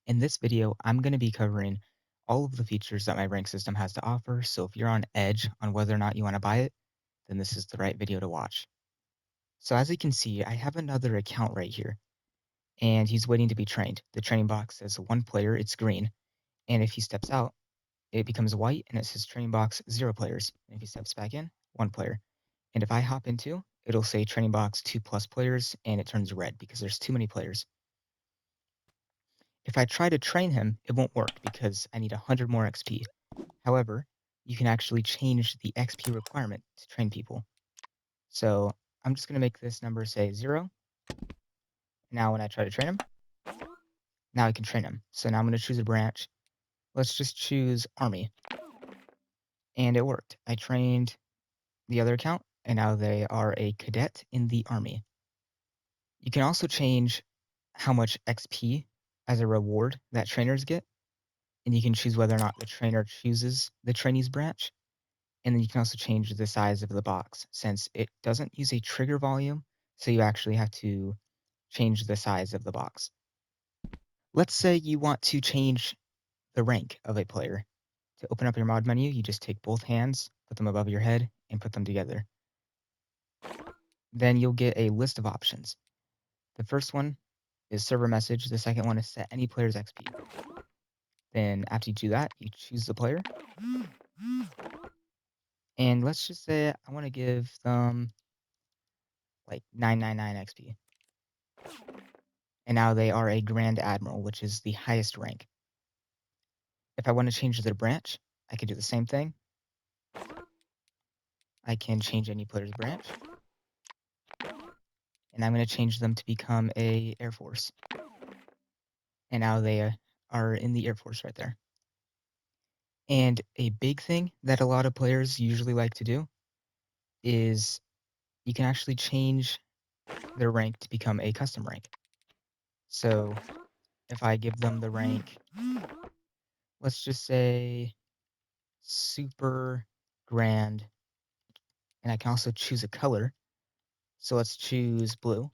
In this video, I'm going to be covering all of the features that my rank system has to offer, so if you're on edge on whether or not you want to buy it, then this is the right video to watch. So as you can see, I have another account right here, and he's waiting to be trained. The training box says 1 player, it's green, and if he steps out, it becomes white and it says training box 0 players. And if he steps back in, 1 player. And if I hop into, it'll say training box 2+ players, and it turns red because there's too many players. If I try to train him, it won't work because I need 100 more XP. However, you can actually change the XP requirement to train people. So I'm just going to make this number say 0. Now when I try to train him, now I can train him. So now I'm going to choose a branch. Let's just choose Army. And it worked. I trained the other account, and now they are a cadet in the Army. You can also change how much XP as a reward that trainers get. And you can choose whether or not the trainer chooses the trainee's branch. And then you can also change the size of the box since it doesn't use a trigger volume, so you actually have to change the size of the box. Let's say you want to change the rank of a player. To open up your mod menu, you just take both hands, put them above your head, and put them together. Then you'll get a list of options. The first one is server message. The second one is set any player's XP. Then after you do that, you choose the player. And let's just say I want to give them like 999 XP. And now they are a Grand Admiral, which is the highest rank. If I want to change their branch, I can do the same thing. I can change any player's branch. And I'm going to change them to become a Air Force. And now they are in the Air Force right there. And a big thing that a lot of players usually like to do is you can actually change their rank to become a custom rank. So if I give them the rank, let's just say Super Grand, and I can also choose a color. So let's choose blue.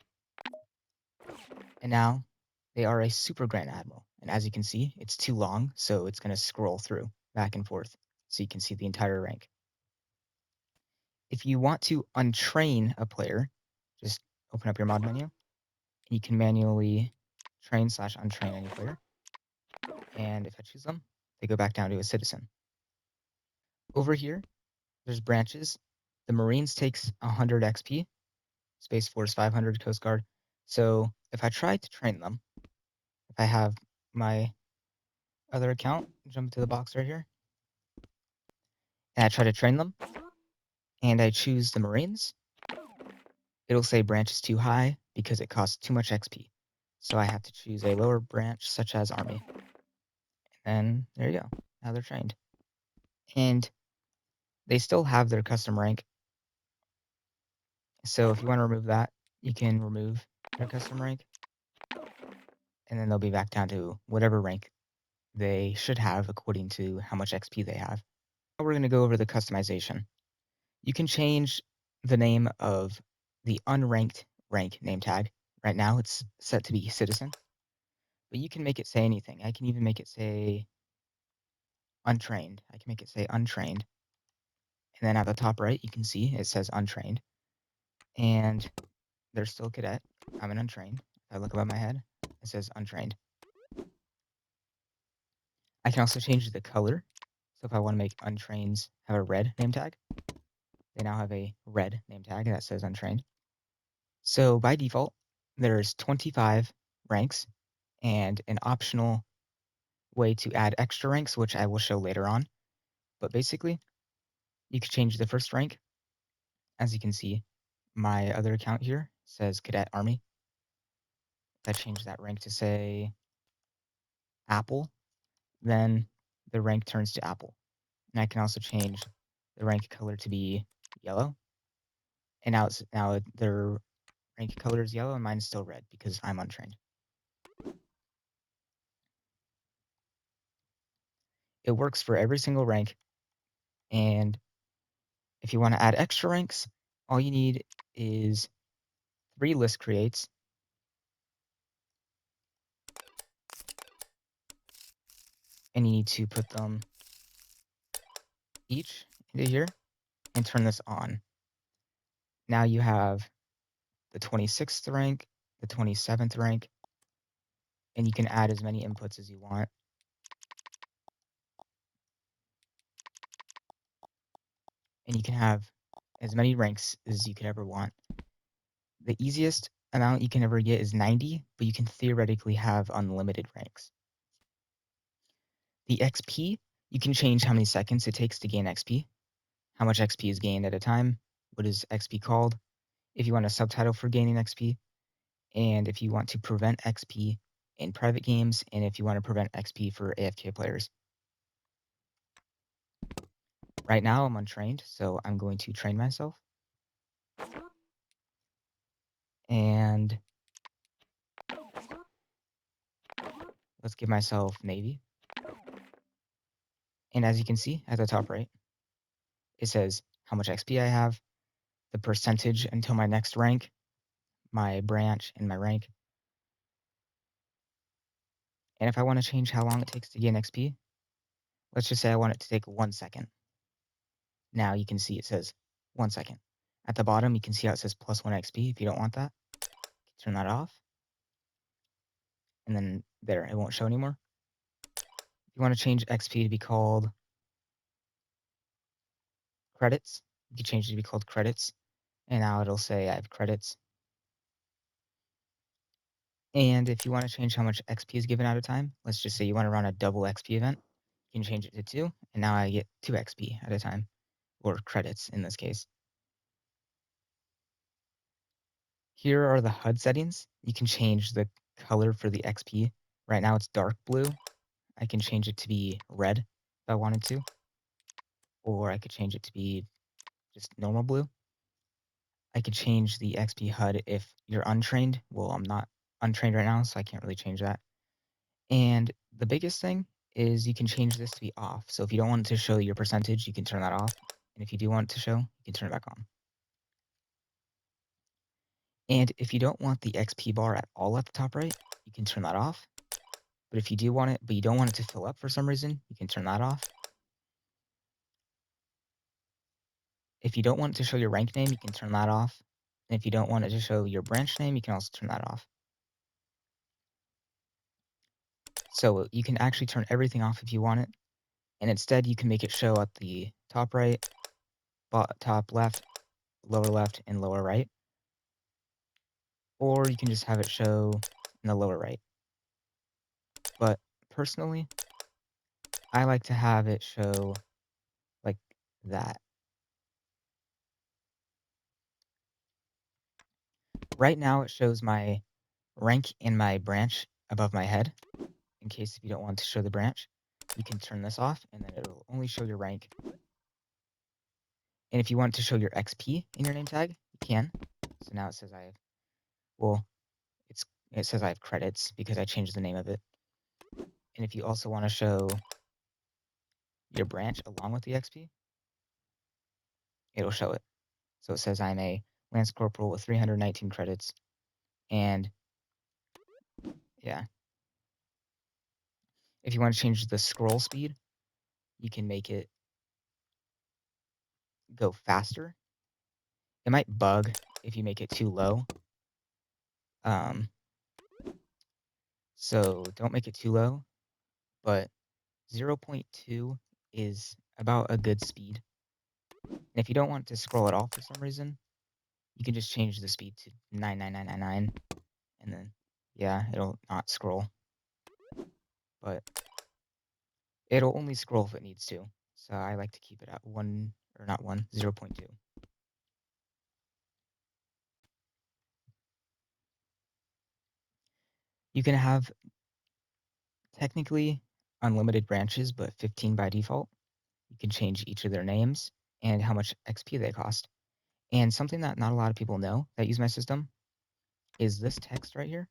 And now they are a Super Grand Admiral. And as you can see, it's too long, so it's going to scroll through back and forth so you can see the entire rank. If you want to untrain a player, just open up your mod menu, and you can manually train/untrain any player. And if I choose them, they go back down to a citizen. Over here, there's branches. The Marines takes 100 XP, Space Force 500, Coast Guard. So if I try to train them, if I have my other account, jump to the box right here, and I try to train them, and I choose the Marines, it'll say branch is too high because it costs too much XP. So I have to choose a lower branch such as Army. And there you go. Now they're trained. And they still have their custom rank. So if you want to remove that, you can remove their custom rank. And then they'll be back down to whatever rank they should have according to how much XP they have. Now we're going to go over the customization. You can change the name of the unranked rank name tag. Right now it's set to be citizen, but you can make it say anything. I can even make it say untrained. I can make it say untrained. And then at the top right, you can see it says untrained. And they're still cadet. I'm an untrained. If I look above my head, it says untrained. I can also change the color. So if I want to make untrains have a red name tag, they now have a red name tag that says untrained. So by default, there's 25 ranks and an optional way to add extra ranks, which I will show later on. But basically, you can change the first rank. As you can see, my other account here says Cadet Army. If I change that rank to say Apple, then the rank turns to Apple. And I can also change the rank color to be yellow. And now their rank color is yellow and mine is still red because I'm untrained. It works for every single rank. And if you want to add extra ranks, all you need is 3 list creates. and you need to put them each into here and turn this on. Now you have the 26th rank, the 27th rank, and you can add as many inputs as you want. And you can have as many ranks as you could ever want. The easiest amount you can ever get is 90, but you can theoretically have unlimited ranks. The XP, you can change how many seconds it takes to gain XP, how much XP is gained at a time, what is XP called, if you want a subtitle for gaining XP, and if you want to prevent XP in private games, and if you want to prevent XP for AFK players. Right now I'm untrained, so I'm going to train myself. And let's give myself Navy. And as you can see at the top right, it says how much XP I have, the percentage until my next rank, my branch, and my rank. And if I want to change how long it takes to gain XP, let's just say I want it to take 1 second. Now you can see it says 1 second. At the bottom, you can see how it says +1 XP. If you don't want that, turn that off. And then there, it won't show anymore. If you want to change XP to be called credits, you can change it to be called credits. And now it'll say I have credits. And if you want to change how much XP is given at a time, let's just say you want to run a double XP event, you can change it to 2, and now I get 2 XP at a time, or credits in this case. Here are the HUD settings. You can change the color for the XP. Right now it's dark blue. I can change it to be red if I wanted to, or I could change it to be just normal blue. I could change the XP HUD if you're untrained. Well, I'm not untrained right now, so I can't really change that. And the biggest thing is you can change this to be off. So if you don't want it to show your percentage, you can turn that off. And if you do want it to show, you can turn it back on. And if you don't want the XP bar at all at the top right, you can turn that off. But if you do want it, but you don't want it to fill up for some reason, you can turn that off. If you don't want it to show your rank name, you can turn that off. And if you don't want it to show your branch name, you can also turn that off. So you can actually turn everything off if you want it. And instead, you can make it show at the top right, top left, lower left, and lower right. Or you can just have it show in the lower right. But personally, I like to have it show like that. Right now, it shows my rank and my branch above my head. In case if you don't want to show the branch, you can turn this off, and then it'll only show your rank. And if you want to show your XP in your name tag, you can. So now it says I have, well, it says I have credits because I changed the name of it. And if you also want to show your branch along with the XP, it'll show it. So it says I'm a Lance Corporal with 319 credits. And yeah, if you want to change the scroll speed, you can make it go faster. It might bug if you make it too low. So don't make it too low, but 0.2 is about a good speed. And if you don't want to scroll at all for some reason, you can just change the speed to 99999, and then yeah, it'll not scroll. But it'll only scroll if it needs to. So I like to keep it at 0.2. You can have technically unlimited branches, but 15 by default. You can change each of their names and how much XP they cost. And something that not a lot of people know that use my system is this text right here.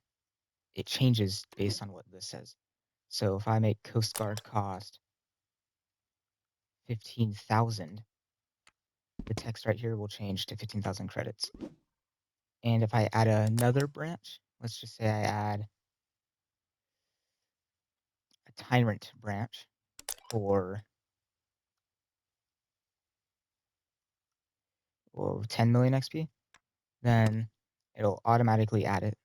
It changes based on what this says. So if I make Coast Guard cost 15,000, the text right here will change to 15,000 credits. And if I add another branch, let's just say I add a Tyrant branch, for 10 million XP, then it'll automatically add it.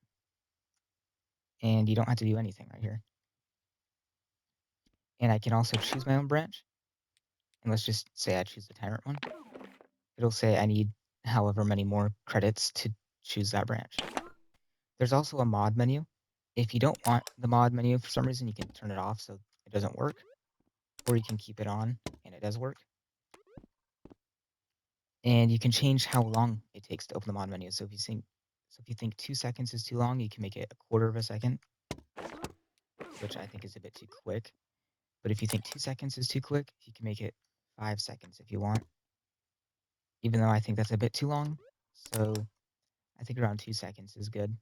And you don't have to do anything right here. And I can also choose my own branch. And let's just say I choose the tyrant one. It'll say I need however many more credits to choose that branch. There's also a mod menu. If you don't want the mod menu for some reason, you can turn it off so it doesn't work, or you can keep it on and it does work. And you can change how long it takes to open the mod menu. So if you think 2 seconds is too long, you can make it a quarter of a second, which I think is a bit too quick. But if you think 2 seconds is too quick, you can make it 5 seconds if you want, even though I think that's a bit too long. So I think around 2 seconds is good.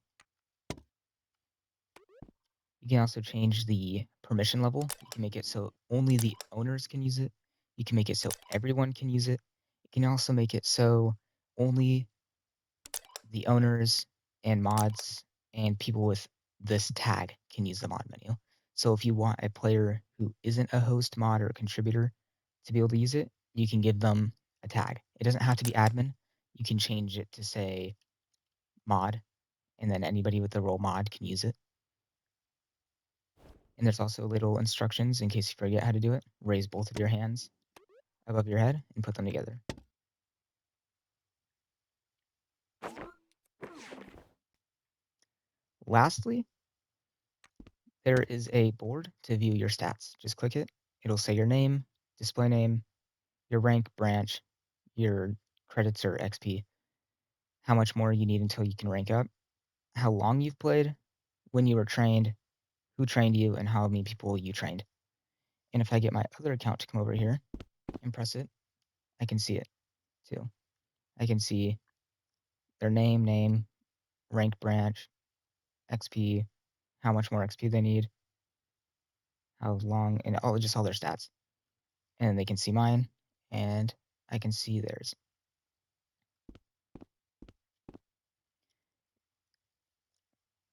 You can also change the permission level. You can make it so only the owners can use it. You can make it so everyone can use it. You can also make it so only the owners and mods and people with this tag can use the mod menu. So if you want a player who isn't a host, mod, or a contributor to be able to use it, you can give them a tag. It doesn't have to be admin. You can change it to say mod, and then anybody with the role mod can use it. And there's also little instructions in case you forget how to do it. Raise both of your hands above your head and put them together. Lastly, there is a board to view your stats. Just click it. It'll say your name, display name, your rank, branch, your credits or XP, how much more you need until you can rank up, how long you've played, when you were trained, who trained you, and how many people you trained. And if I get my other account to come over here and press it, I can see it too. I can see their name, rank, branch, XP, how much more XP they need, how long, and just all their stats. And they can see mine, and I can see theirs.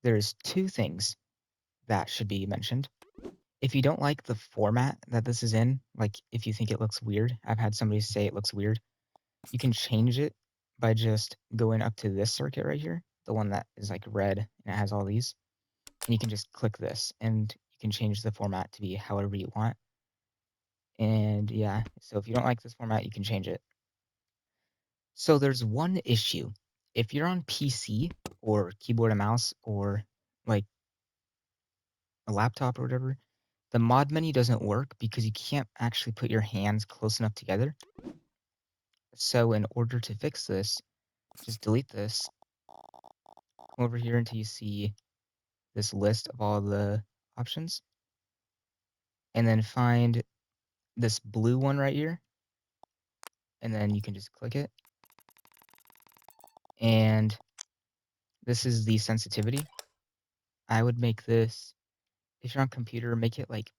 There's 2 things that should be mentioned. If you don't like the format that this is in, like if you think it looks weird, I've had somebody say it looks weird, you can change it by just going up to this circuit right here, the one that is like red and it has all these, and you can just click this and you can change the format to be however you want. And yeah, so if you don't like this format, you can change it. So there's one issue. If you're on PC or keyboard and mouse or like a laptop or whatever, the mod menu doesn't work because you can't actually put your hands close enough together. So in order to fix this, just delete this, come over here until you see this list of all the options, and then find this blue one right here, and then you can just click it. And this is the sensitivity. I would make this, if you're on computer, make it like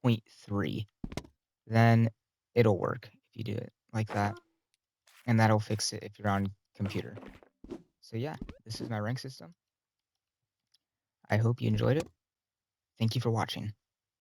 0.3. Then it'll work if you do it like that. And that'll fix it if you're on computer. So yeah, this is my rank system. I hope you enjoyed it. Thank you for watching.